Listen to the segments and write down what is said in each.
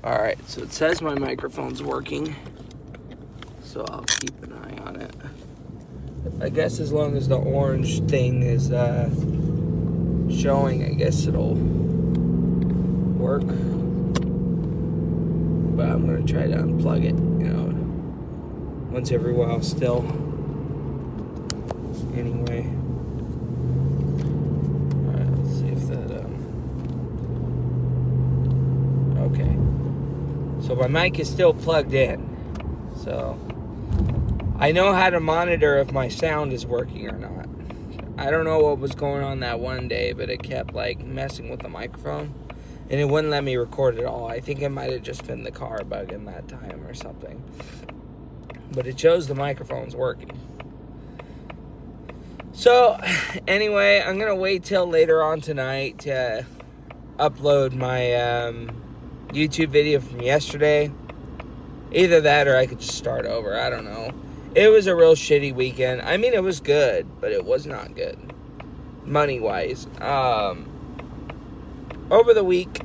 Alright, so it says my microphone's working, so I'll keep an eye on it. I guess as long as the orange thing is showing, I guess it'll work. But I'm going to try to unplug it, once every while still. Anyway. Alright, let's see if that, okay. So my mic is still plugged in. So I know how to monitor if my sound is working or not. I don't know what was going on that one day, but it kept messing with the microphone and it wouldn't let me record at all. I think it might have just been the car bugging that time or something. But it shows the microphone's working. So anyway, I'm going to wait till later on tonight to upload my YouTube video from yesterday. Either that or I could just start over. I don't know. It was a real shitty weekend. I mean, it was good, but it was not good. Money-wise. Over the week,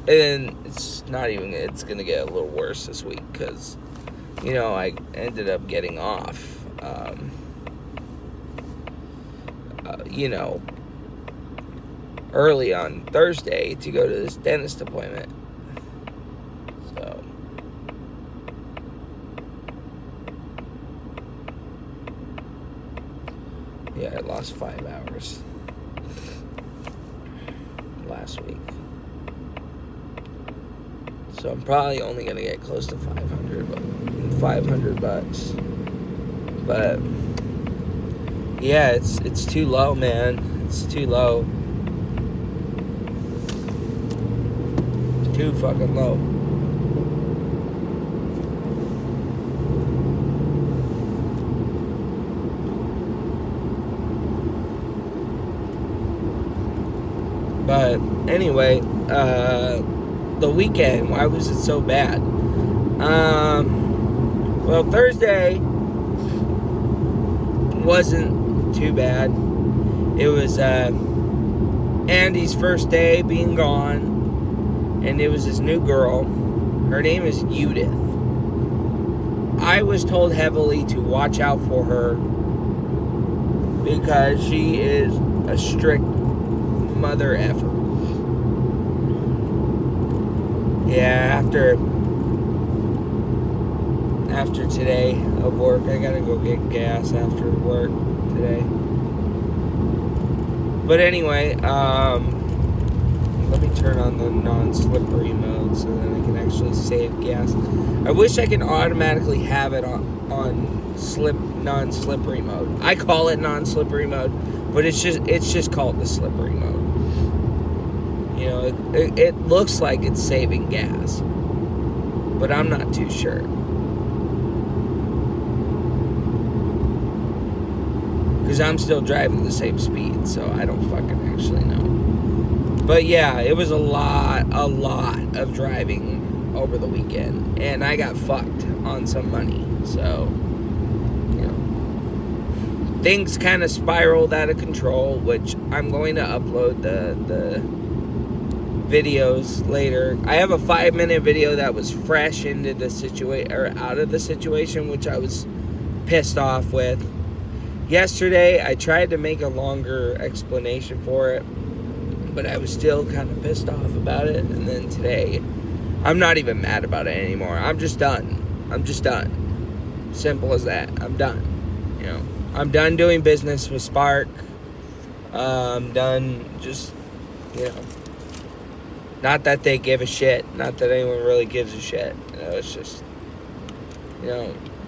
and it's going to get a little worse this week because, I ended up getting off, early on Thursday to go to this dentist appointment. So yeah, I lost 5 hours last week. So I'm probably only going to get close to 500 bucks. But yeah, it's too low, man. It's too low. Too fucking low. But anyway, the weekend, why was it so bad? Well, Thursday wasn't too bad. It was Andy's first day being gone. And it was this new girl. Her name is Judith. I was told heavily to watch out for her because she is a strict mother effer. Yeah, after today of work, I gotta go get gas after work today. But anyway, let me turn on the non-slippery mode so that I can actually save gas. I wish I could automatically have it on non-slippery mode. I call it non-slippery mode, but it's just called the slippery mode. It looks like it's saving gas, but I'm not too sure. Because I'm still driving the same speed, so I don't fucking actually know. But yeah, it was a lot of driving over the weekend. And I got fucked on some money. So, things kind of spiraled out of control, which I'm going to upload the videos later. I have a 5-minute video that was fresh into the situation, or out of the situation, which I was pissed off with. Yesterday, I tried to make a longer explanation for it, but I was still kind of pissed off about it. And then today, I'm not even mad about it anymore. I'm just done. Simple as that. I'm done. I'm done doing business with Spark. I'm done just, not that they give a shit. Not that anyone really gives a shit. It's just,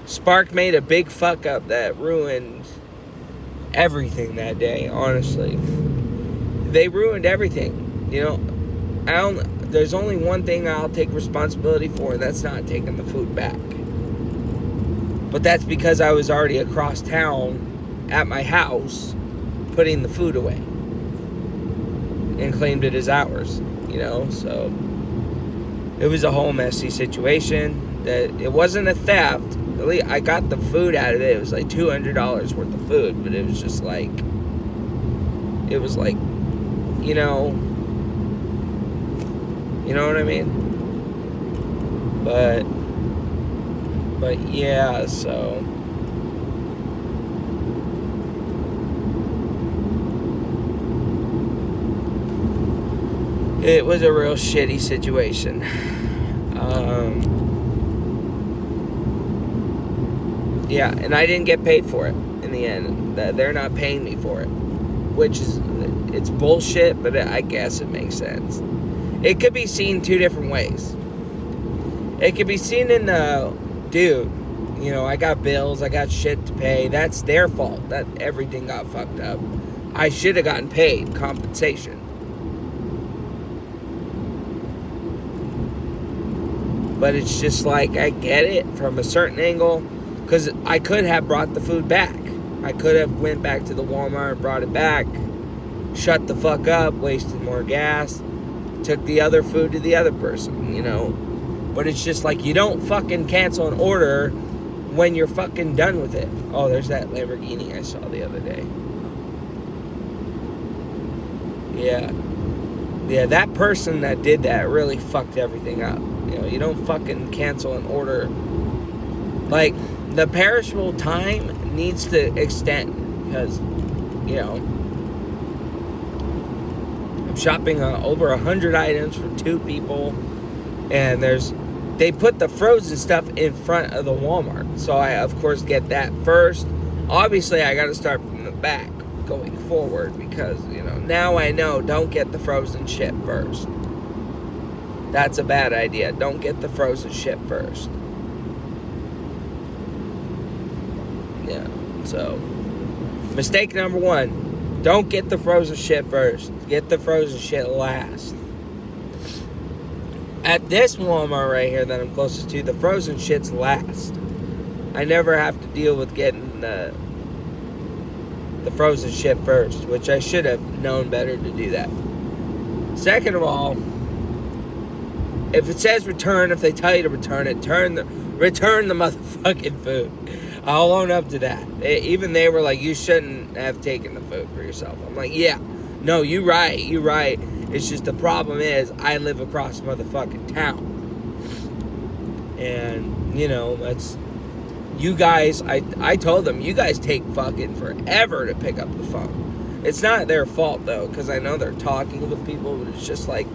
Spark made a big fuck up that ruined everything that day, honestly. They ruined everything. There's only one thing I'll take responsibility for, and that's not taking the food back. But that's because I was already across town at my house putting the food away and claimed it as ours, so it was a whole messy situation. That it wasn't a theft. I got the food out of it. It was like $200 worth of food, but it was just you know what I mean? But yeah, so it was a real shitty situation. Yeah, and I didn't get paid for it in the end. They're not paying me for it, which is, it's bullshit, but I guess it makes sense. It could be seen two different ways. It could be seen in, dude, you know, I got bills, I got shit to pay. That's their fault that everything got fucked up. I should have gotten paid compensation. But it's just like, I get it from a certain angle. Because I could have brought the food back. I could have went back to the Walmart, brought it back, shut the fuck up, wasted more gas, took the other food to the other person, you know. But it's just like, you don't fucking cancel an order when you're fucking done with it. Oh, there's that Lamborghini I saw the other day. Yeah, that person that did that really fucked everything up. You know, you don't fucking cancel an order. Like, the perishable time needs to extend because, you know, I'm shopping over 100 items for 2 people, and they put the frozen stuff in front of the Walmart, so I of course get that first. Obviously I got to start from the back going forward because, you know, now I know, don't get the frozen shit first. That's a bad idea. Don't get the frozen shit first. Yeah, so mistake number 1, don't get the frozen shit first. Get the frozen shit last. At this Walmart right here that I'm closest to, the frozen shit's last. I never have to deal with getting the frozen shit first, which I should have known better to do that. Second of all, if it says return, if they tell you to return it, return the motherfucking food. I'll own up to that. Even they were like, you shouldn't have taken the food for yourself. I'm like, yeah, no, you're right. It's just the problem is I live across motherfucking town. And, you know, that's, you guys, I told them, you guys take fucking forever to pick up the phone. It's not their fault, though, because I know they're talking with people, but it's just like,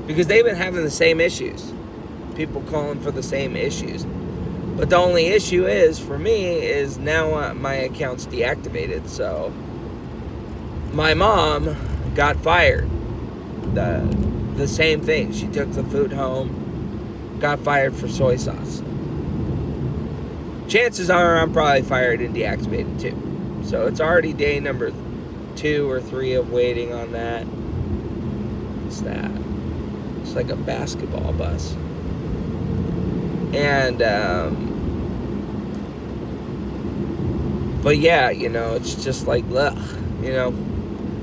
because they've been having the same issues. People calling for the same issues. But the only issue is, for me, is now my account's deactivated. So my mom got fired. The same thing. She took the food home, got fired for soy sauce. Chances are I'm probably fired and deactivated too. So it's already day number 2 or 3 of waiting on that. What's that? It's like a basketball bus. And, but yeah, you know, it's just like, ugh, you know,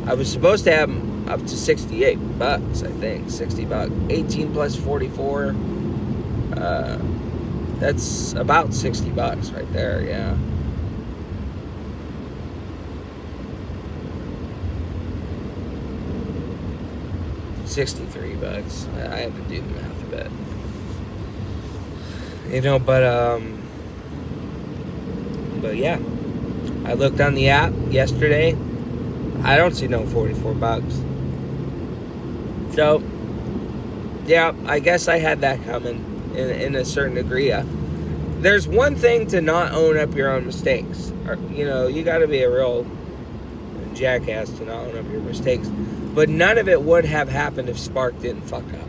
I was supposed to have up to $68, I think, $60, 18 plus 44, that's about $60 right there, yeah. $63. I have to do the math a bit. You know, but yeah. I looked on the app yesterday. I don't see no $44. So, yeah, I guess I had that coming in a certain degree. There's one thing to not own up your own mistakes. You know, you got to be a real jackass to not own up your mistakes. But none of it would have happened if Spark didn't fuck up.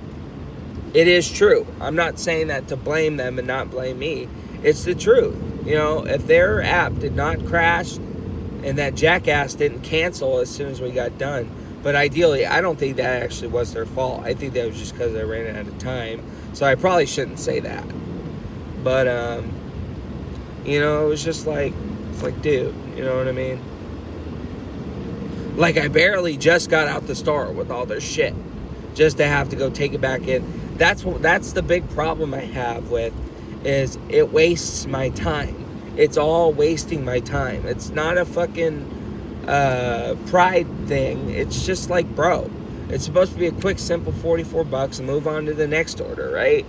It is true. I'm not saying that to blame them and not blame me. It's the truth. You know, if their app did not crash and that jackass didn't cancel as soon as we got done, but ideally, I don't think that actually was their fault. I think that was just because I ran out of time. So I probably shouldn't say that. But, you know, it was just like, it's like, dude, you know what I mean? Like, I barely just got out the store with all this shit just to have to go take it back in. That's the big problem I have with, is it wastes my time. It's all wasting my time. It's not a fucking pride thing. It's just like, bro, it's supposed to be a quick, simple $44 and move on to the next order, right?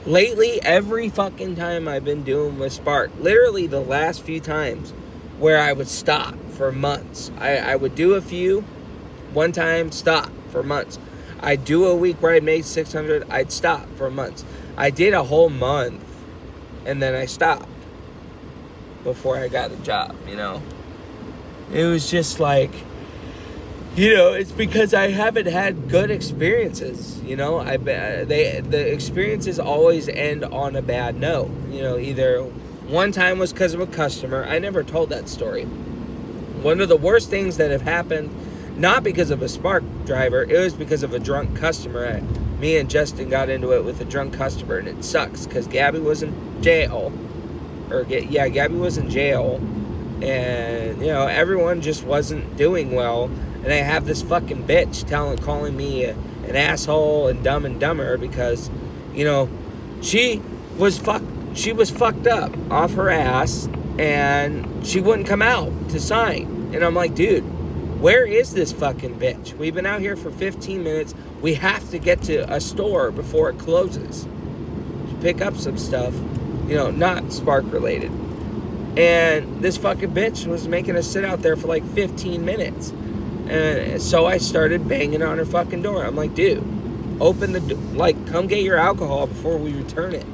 Lately, every fucking time I've been doing with Spark, literally the last few times where I would stop for months. I would do a few, one time, stop for months. I'd do a week where I made 600, I'd stop for months. I did a whole month, and then I stopped before I got a job, It was just like, it's because I haven't had good experiences, the experiences always end on a bad note. Either one time was because of a customer. I never told that story. One of the worst things that have happened, not because of a Spark driver, it was because of a drunk customer. Me and Justin got into it with a drunk customer, and it sucks because Gabby was in jail. Gabby was in jail, and, everyone just wasn't doing well. And I have this fucking bitch calling me an asshole and dumb and dumber because, she was fucked up off her ass, and she wouldn't come out to sign. And I'm like, dude, where is this fucking bitch? We've been out here for 15 minutes. We have to get to a store before it closes to pick up some stuff, not Spark related. And this fucking bitch was making us sit out there for like 15 minutes. And so I started banging on her fucking door. I'm like, dude, open the door. Come get your alcohol before we return it.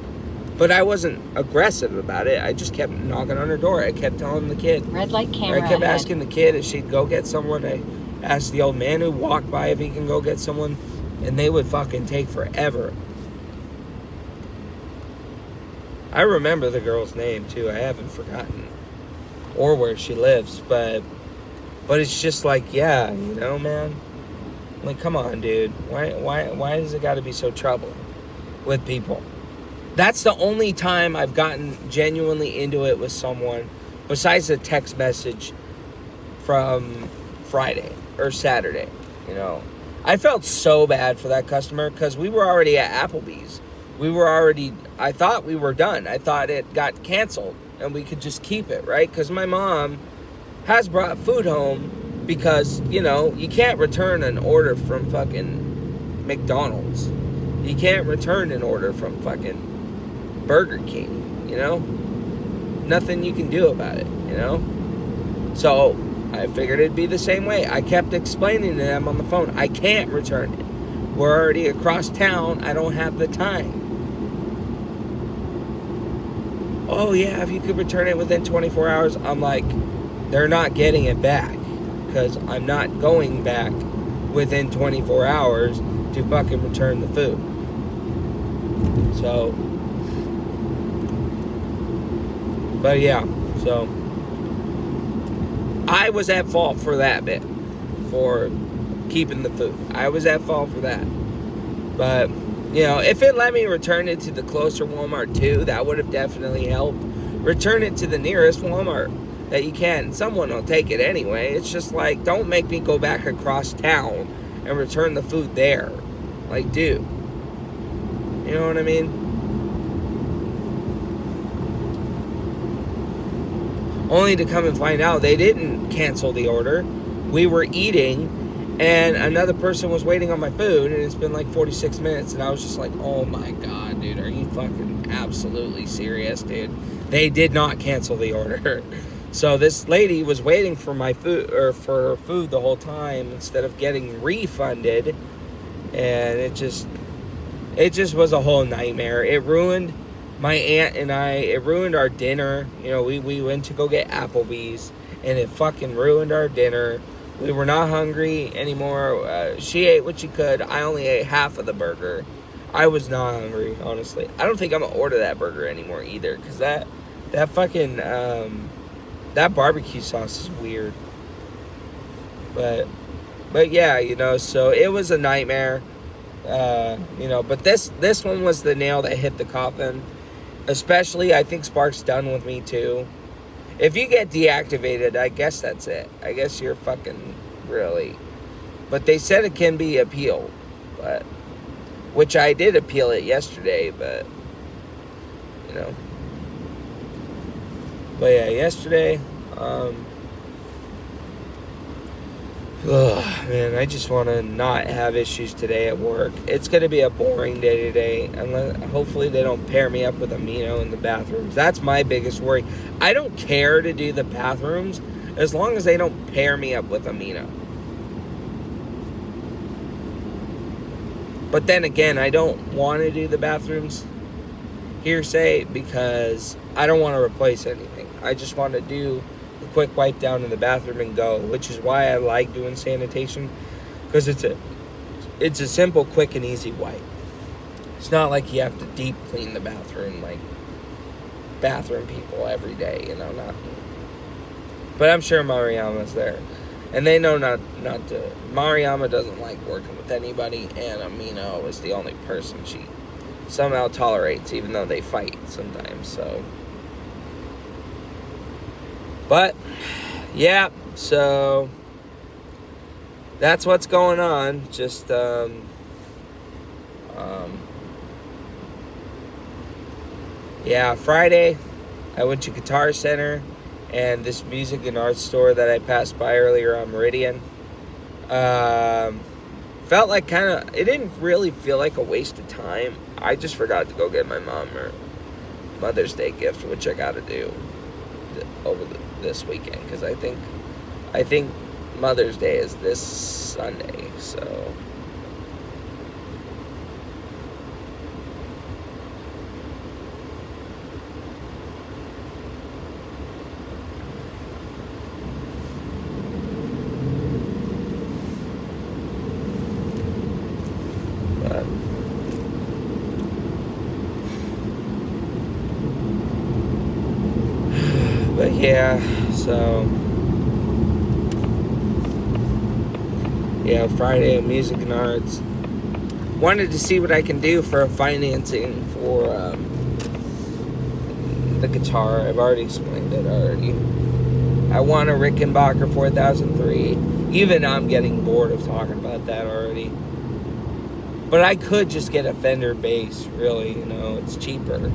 But I wasn't aggressive about it. I just kept knocking on her door. I kept telling the kid. Red light camera. I kept asking the kid if she'd go get someone. I asked the old man who walked by if he can go get someone. And they would fucking take forever. I remember the girl's name, too. I haven't forgotten. Or where she lives. But it's just like, yeah, man. Like, come on, dude. Why does it got to be so troubling with people? That's the only time I've gotten genuinely into it with someone, besides a text message from Friday or Saturday, I felt so bad for that customer because we were already at Applebee's. I thought we were done. I thought it got canceled and we could just keep it, right? Because my mom has brought food home because, you can't return an order from fucking McDonald's. You can't return an order from fucking Burger King, Nothing you can do about it, So I figured it'd be the same way. I kept explaining to them on the phone, I can't return it. We're already across town. I don't have the time. Oh, yeah, if you could return it within 24 hours. I'm like, they're not getting it back because I'm not going back within 24 hours to fucking return the food. So, but yeah, so I was at fault for that bit, for keeping the food. I was at fault for that. But, if it let me return it to the closer Walmart too, that would have definitely helped. Return it to the nearest Walmart that you can. Someone will take it anyway. It's just like, don't make me go back across town and return the food there. Like, dude. You know what I mean? Only to come and find out they didn't cancel the order. We were eating, and another person was waiting on my food, and it's been like 46 minutes, and I was just like, oh my god, dude, are you fucking absolutely serious, dude? They did not cancel the order. So this lady was waiting for my food, or for her food the whole time, instead of getting refunded, and it just was a whole nightmare. It ruined my aunt and it ruined our dinner. We went to go get Applebee's, and it fucking ruined our dinner. We were not hungry anymore. She ate what she could. I only ate half of the burger. I was not hungry, honestly. I don't think I'm going to order that burger anymore either, because that fucking, that barbecue sauce is weird. But yeah, so it was a nightmare. But this one was the nail that hit the coffin. Especially, I think Spark's done with me too. If you get deactivated, I guess that's it. I guess you're fucking really. But they said it can be appealed, which I did appeal it yesterday, but But yeah, yesterday, Ugh, man, I just want to not have issues today at work. It's going to be a boring day today. Hopefully they don't pair me up with Amino in the bathrooms. That's my biggest worry. I don't care to do the bathrooms as long as they don't pair me up with Amino. But then again, I don't want to do the bathrooms hearsay because I don't want to replace anything. I just want to do a quick wipe down in the bathroom and go, which is why I like doing sanitation, because it's a simple, quick, and easy wipe. It's not like you have to deep clean the bathroom like bathroom people every day, not me. But I'm sure Mariama's there. And they know not to. Mariama doesn't like working with anybody, and Amino is the only person she somehow tolerates, even though they fight sometimes, so. But, yeah, so that's what's going on. Just, Friday, I went to Guitar Center and this music and art store that I passed by earlier on Meridian. Felt like it didn't really feel like a waste of time. I just forgot to go get my mom her Mother's Day gift, which I got to do over this weekend, because I think Mother's Day is this Sunday, so. But yeah, so Friday music and arts. Wanted to see what I can do for financing for the guitar. I've already explained it already. I want a Rickenbacker 4003. Even I'm getting bored of talking about that already. But I could just get a Fender bass, really, it's cheaper.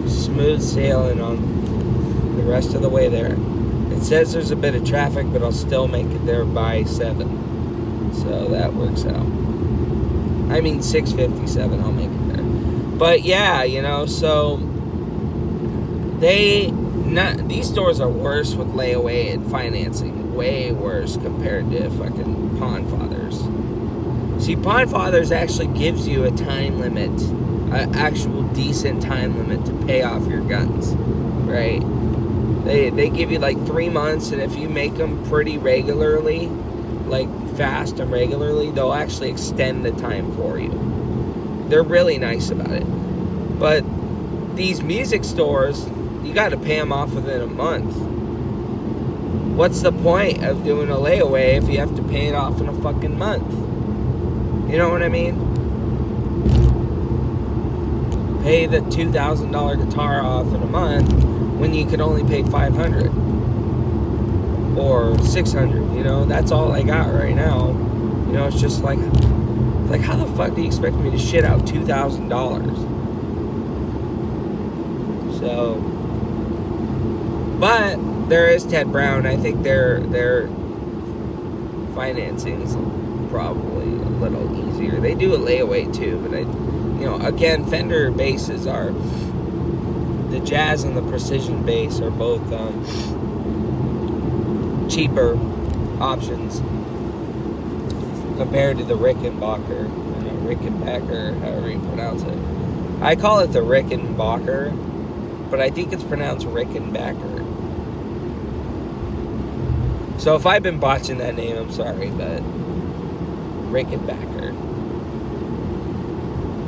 Smooth sailing on the rest of the way there. It says there's a bit of traffic, but I'll still make it there by 7. So that works out. I mean 6:57, I'll make it there. But yeah, so these stores are worse with layaway and financing. Way worse compared to fucking Pawn Fathers. See, Pawn Fathers actually gives you a time limit. An actual decent time limit to pay off your guns, right? They give you like 3 months, and if you make them pretty regularly, like fast and regularly, they'll actually extend the time for you. They're really nice about it. But these music stores, you got to pay them off within a month. What's the point of doing a layaway if you have to pay it off in a fucking month? You know what I mean? Pay the $2,000 guitar off in a month when you can only pay $500 or $600. That's all I got right now. It's just like how the fuck do you expect me to shit out $2,000? So, but there is Ted Brown. I think their financing is probably a little easier. They do a layaway too, but again, Fender basses are, the Jazz and the Precision bass are both cheaper options compared to the Rickenbacker, however you pronounce it. I call it the Rickenbacker, but I think it's pronounced Rickenbacker. So if I've been botching that name, I'm sorry, but Rickenbacker.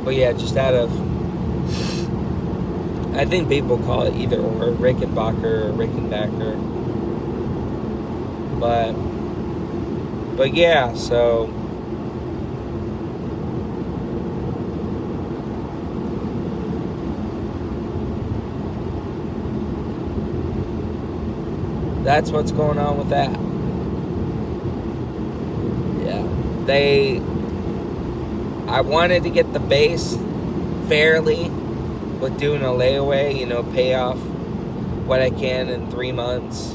But yeah, just out of, I think people call it either or, Rickenbacker or Rickenbacker. But yeah, so That's what's going on with that. Yeah. I wanted to get the base fairly with doing a layaway, pay off what I can in 3 months,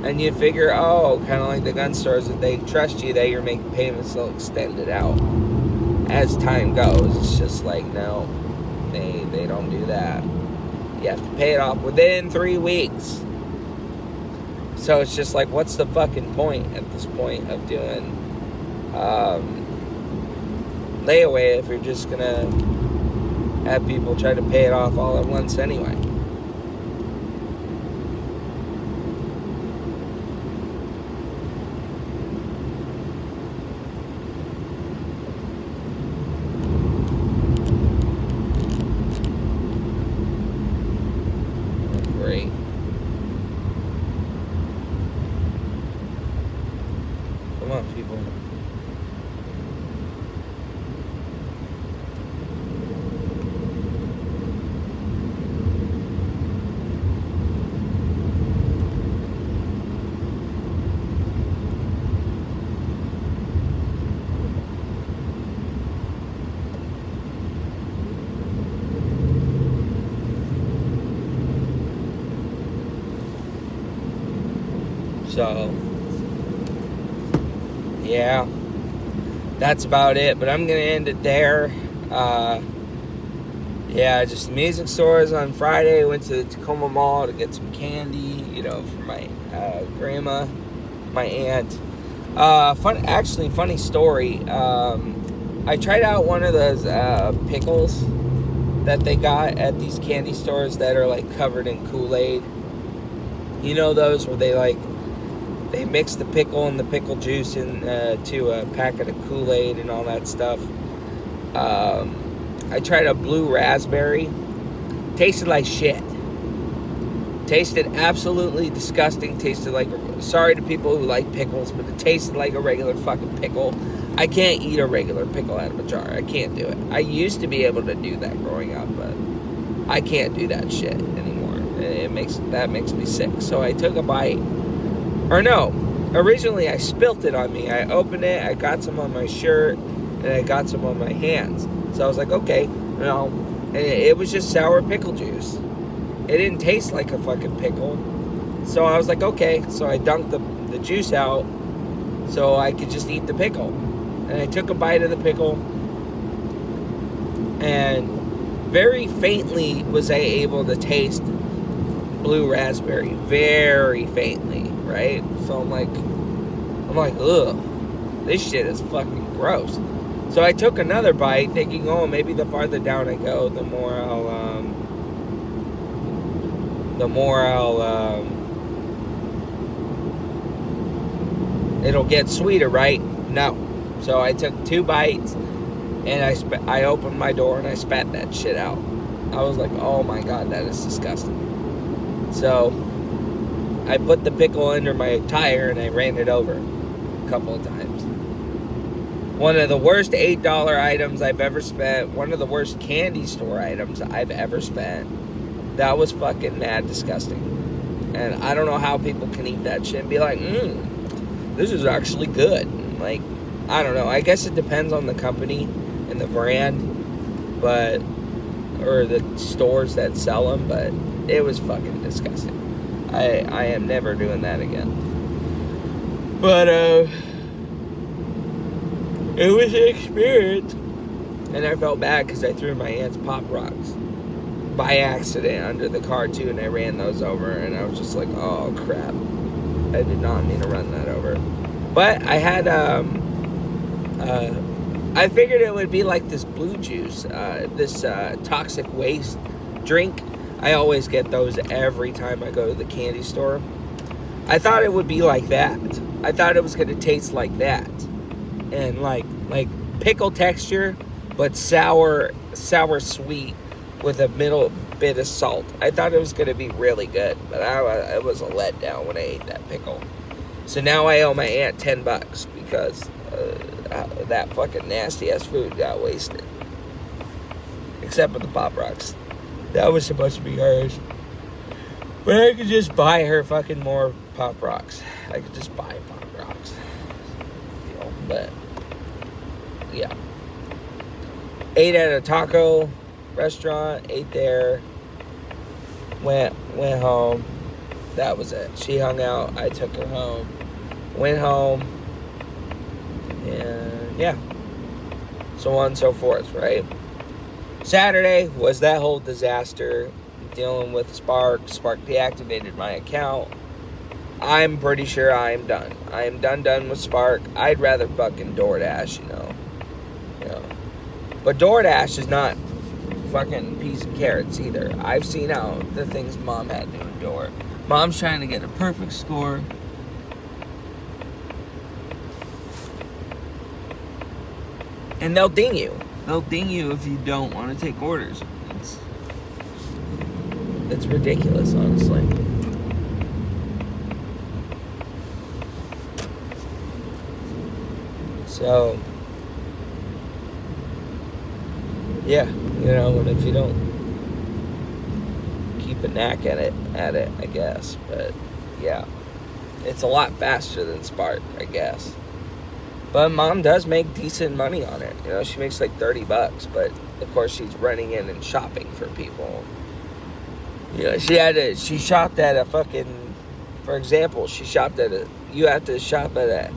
And you figure, kind of like the gun stores, if they trust you that you're making payments, they'll extend it out as time goes. It's just like, no, they don't do that. You have to pay it off within 3 weeks. So it's just like, what's the fucking point at this point of doing layaway if you're just gonna have people try to pay it off all at once anyway? Great. Come on, people. So, yeah, that's about it. But I'm going to end it there. Just music stores on Friday. Went to the Tacoma Mall to get some candy, for my grandma, my aunt. Funny story. I tried out one of those pickles that they got at these candy stores that are like covered in Kool-Aid. Those where they mix the pickle and the pickle juice into a packet of Kool-Aid and all that stuff. I tried a blue raspberry. Tasted like shit. Tasted absolutely disgusting. Tasted like, sorry to people who like pickles, but it tasted like a regular fucking pickle. I can't eat a regular pickle out of a jar. I can't do it. I used to be able to do that growing up, but I can't do that shit anymore. That makes me sick. So I took a bite. Or no, originally I spilt it on me. I opened it, I got some on my shirt, and I got some on my hands. So I was like, okay, it was just sour pickle juice. It didn't taste like a fucking pickle. So I was like, okay. So I dunked the juice out so I could just eat the pickle. And I took a bite of the pickle, and very faintly was I able to taste blue raspberry. Very faintly, right? So I'm like, ugh, this shit is fucking gross. So I took another bite thinking, maybe the farther down I go, the more it'll get sweeter, right? No. So I took 2 bites, and I opened my door and I spat that shit out. I was like, oh my god, that is disgusting. So I put the pickle under my tire and I ran it over a couple of times. One of the worst $8 items I've ever spent. One of the worst candy store items I've ever spent. That was fucking mad disgusting. And I don't know how people can eat that shit and be like, this is actually good. Like, I don't know. I guess it depends on the company and the brand, or the stores that sell them, but it was fucking disgusting. I am never doing that again. But, it was an experience. And I felt bad because I threw my aunt's Pop Rocks by accident under the car too, and I ran those over, and I was just like, oh crap. I did not mean to run that over. But I had, I figured it would be like this blue juice, this toxic waste drink. I always get those every time I go to the candy store. I thought it would be like that. I thought it was going to taste like that. And like pickle texture, but sour sweet with a middle bit of salt. I thought it was going to be really good, but it was a letdown when I ate that pickle. So now I owe my aunt $10 because that fucking nasty ass food got wasted. Except for the Pop Rocks. That was supposed to be hers. But I could just buy her fucking more Pop Rocks. I could just buy Pop Rocks. You know, but, yeah. Ate at a taco restaurant. Ate there. Went home. That was it. She hung out. I took her home. Went home. And, yeah. So on and so forth, right? Saturday was that whole disaster. Dealing with Spark. Spark deactivated my account. I'm pretty sure I am done. I am done with Spark. I'd rather fucking DoorDash, you know. But DoorDash is not fucking peas and carrots either. I've seen how the things Mom had to endure. Mom's trying to get a perfect score. And they'll ding you. They'll ding you if you don't want to take orders. It's ridiculous, honestly. So, yeah, you know, and if you don't keep a knack at it, I guess. But, yeah, it's a lot faster than Spark, I guess. But Mom does make decent money on it. You know, she makes like $30, but of course she's running in and shopping for people. You know, she shopped at a fucking, for example, you have to shop at a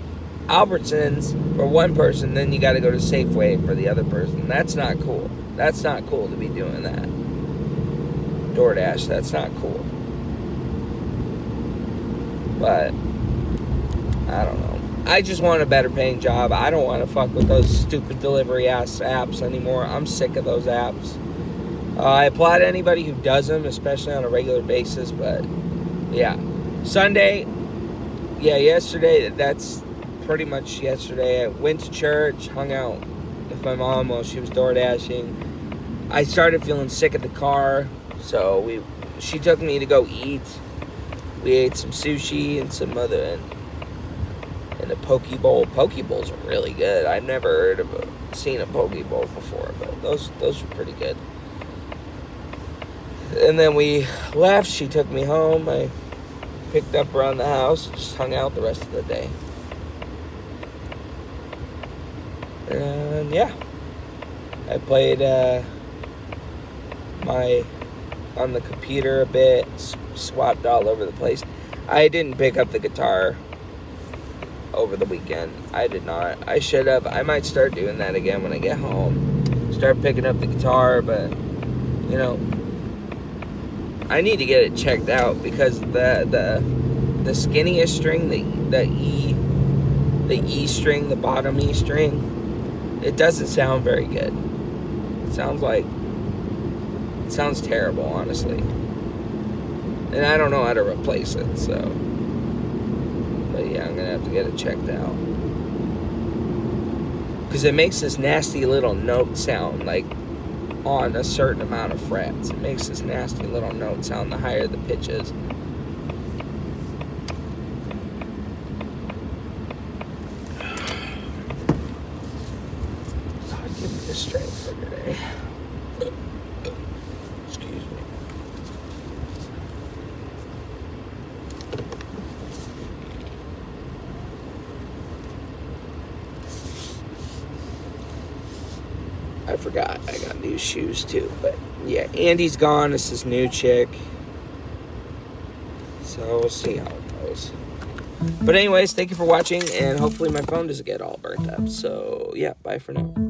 Albertsons for one person, then you got to go to Safeway for the other person. That's not cool. That's not cool to be doing that. DoorDash, that's not cool. But, I don't know. I just want a better paying job. I don't want to fuck with those stupid delivery ass apps anymore. I'm sick of those apps. I applaud anybody who does them, especially on a regular basis, but yeah. Sunday, yeah, yesterday, that's pretty much yesterday. I went to church, hung out with my mom while she was door dashing. I started feeling sick at the car, so she took me to go eat. We ate some sushi and some other, and a poke bowl. Poke bowls are really good. I've never seen a poke bowl before, but those were pretty good. And then we left. She took me home. I picked up around the house. Just hung out the rest of the day. And yeah, I played on the computer a bit. Swapped all over the place. I didn't pick up the guitar over the weekend. I did not. I should have. I might start doing that again when I get home. Start picking up the guitar, but you know, I need to get it checked out because the skinniest string, the E string, the bottom E string, it doesn't sound very good. It sounds terrible, honestly. And I don't know how to replace it, so. But yeah, I'm gonna have to get it checked out. Because it makes this nasty little note sound, like, on a certain amount of frets. It makes this nasty little note sound the higher the pitch is. God, give me the strength for today. Excuse me. I forgot I got new shoes too, but yeah, Andy's gone. It's this new chick, so we'll see how it goes. But anyways, thank you for watching, and hopefully my phone doesn't get all burnt up. So yeah, bye for now.